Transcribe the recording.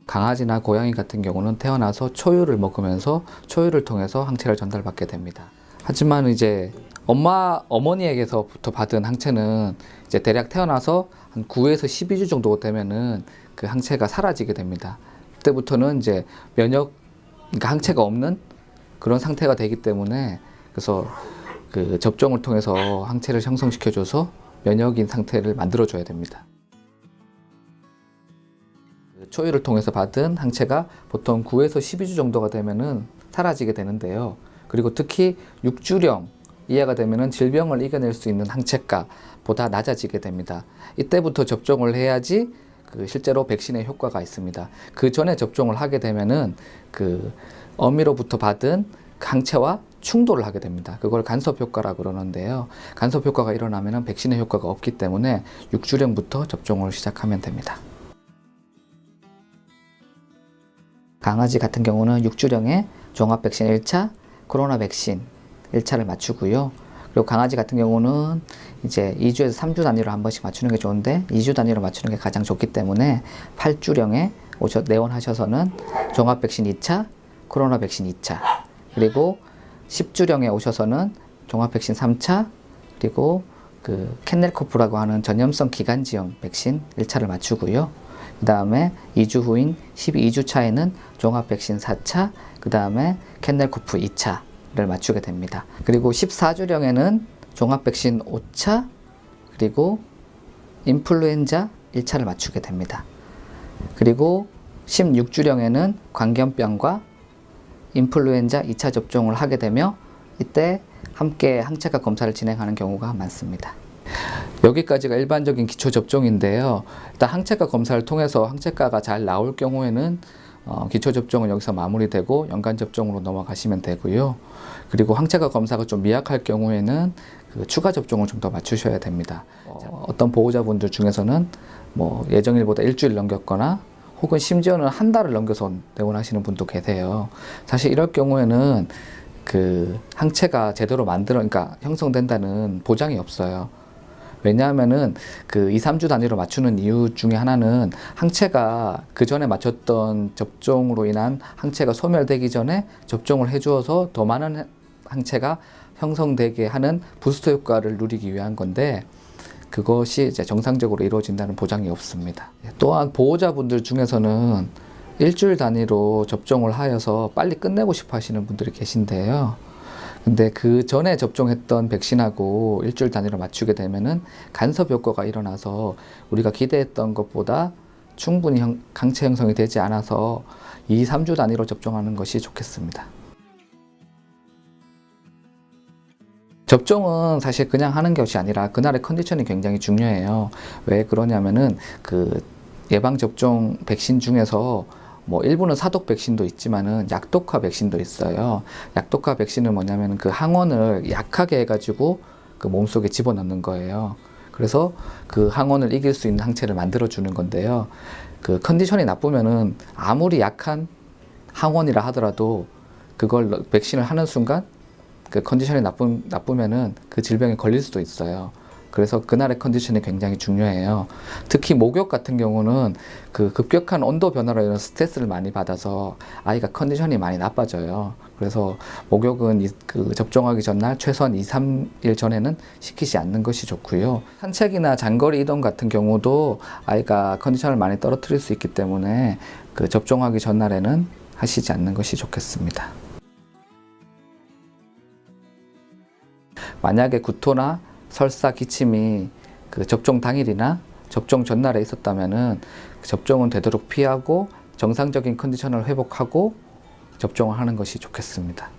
강아지나 고양이 같은 경우는 태어나서 초유를 먹으면서 초유를 통해서 항체를 전달받게 됩니다. 하지만 이제 어머니에게서부터 받은 항체는 이제 대략 태어나서 한 9에서 12주 정도 되면은 그 항체가 사라지게 됩니다. 그때부터는 이제 그러니까 항체가 없는 그런 상태가 되기 때문에, 그래서 그 접종을 통해서 항체를 형성시켜줘서 면역인 상태를 만들어줘야 됩니다. 초유를 통해서 받은 항체가 보통 9에서 12주 정도가 되면은 사라지게 되는데요. 그리고 특히 6주령 이하가 되면은 질병을 이겨낼 수 있는 항체가보다 낮아지게 됩니다. 이때부터 접종을 해야지 실제로 백신의 효과가 있습니다. 그 전에 접종을 하게 되면은 어미로부터 받은 항체와 충돌을 하게 됩니다. 그걸 간섭 효과라고 그러는데요. 간섭 효과가 일어나면은 백신의 효과가 없기 때문에 6주령부터 접종을 시작하면 됩니다. 강아지 같은 경우는 6주령에 종합 백신 1차, 코로나 백신 1차를 맞추고요. 그리고 강아지 같은 경우는 이제 2주에서 3주 단위로 한 번씩 맞추는 게 좋은데 2주 단위로 맞추는 게 가장 좋기 때문에 8주령에 내원하셔서는 종합 백신 2차, 코로나 백신 2차, 그리고 10주령에 오셔서는 종합 백신 3차, 그리고 캔넬코프라고 하는 전염성 기관지염 백신 1차를 맞추고요. 그 다음에 2주 후인 12주 차에는 종합 백신 4차, 그 다음에 캔넬코프 2차를 맞추게 됩니다. 그리고 14주령에는 종합 백신 5차, 그리고 인플루엔자 1차를 맞추게 됩니다. 그리고 16주령에는 광견병과 인플루엔자 2차 접종을 하게 되며 이때 함께 항체가 검사를 진행하는 경우가 많습니다. 여기까지가 일반적인 기초 접종인데요. 일단 항체가 검사를 통해서 항체가가 잘 나올 경우에는 기초 접종은 여기서 마무리되고 연간 접종으로 넘어가시면 되고요. 그리고 항체가 검사가 좀 미약할 경우에는 추가 접종을 좀 더 맞추셔야 됩니다. 어떤 보호자분들 중에서는 예정일보다 일주일 넘겼거나 혹은 심지어는 한 달을 넘겨서 내원하시는 분도 계세요. 사실 이럴 경우에는 항체가 제대로 그러니까 형성된다는 보장이 없어요. 왜냐하면은 2, 3주 단위로 맞추는 이유 중에 하나는 항체가 그 전에 맞췄던 접종으로 인한 항체가 소멸되기 전에 접종을 해주어서 더 많은 항체가 형성되게 하는 부스터 효과를 누리기 위한 건데, 그것이 이제 정상적으로 이루어진다는 보장이 없습니다. 또한 보호자분들 중에서는 일주일 단위로 접종을 하여서 빨리 끝내고 싶어 하시는 분들이 계신데요. 근데 그 전에 접종했던 백신하고 일주일 단위로 맞추게 되면은 간섭 효과가 일어나서 우리가 기대했던 것보다 충분히 항체 형성이 되지 않아서 2, 3주 단위로 접종하는 것이 좋겠습니다. 접종은 사실 그냥 하는 것이 아니라 그날의 컨디션이 굉장히 중요해요. 왜 그러냐면은 예방접종 백신 중에서 일부는 사독 백신도 있지만은 약독화 백신도 있어요. 약독화 백신은 뭐냐면 항원을 약하게 해가지고 몸속에 집어넣는 거예요. 그래서 항원을 이길 수 있는 항체를 만들어주는 건데요. 컨디션이 나쁘면은 아무리 약한 항원이라 하더라도 그걸 백신을 하는 순간 컨디션이 나쁘면은 질병에 걸릴 수도 있어요. 그래서 그날의 컨디션이 굉장히 중요해요. 특히 목욕 같은 경우는 급격한 온도 변화로 인한 스트레스를 많이 받아서 아이가 컨디션이 많이 나빠져요. 그래서 목욕은 접종하기 전날 최소한 2, 3일 전에는 시키지 않는 것이 좋고요. 산책이나 장거리 이동 같은 경우도 아이가 컨디션을 많이 떨어뜨릴 수 있기 때문에 접종하기 전날에는 하시지 않는 것이 좋겠습니다. 만약에 구토나 설사, 기침이 접종 당일이나 접종 전날에 있었다면은 접종은 되도록 피하고 정상적인 컨디션을 회복하고 접종을 하는 것이 좋겠습니다.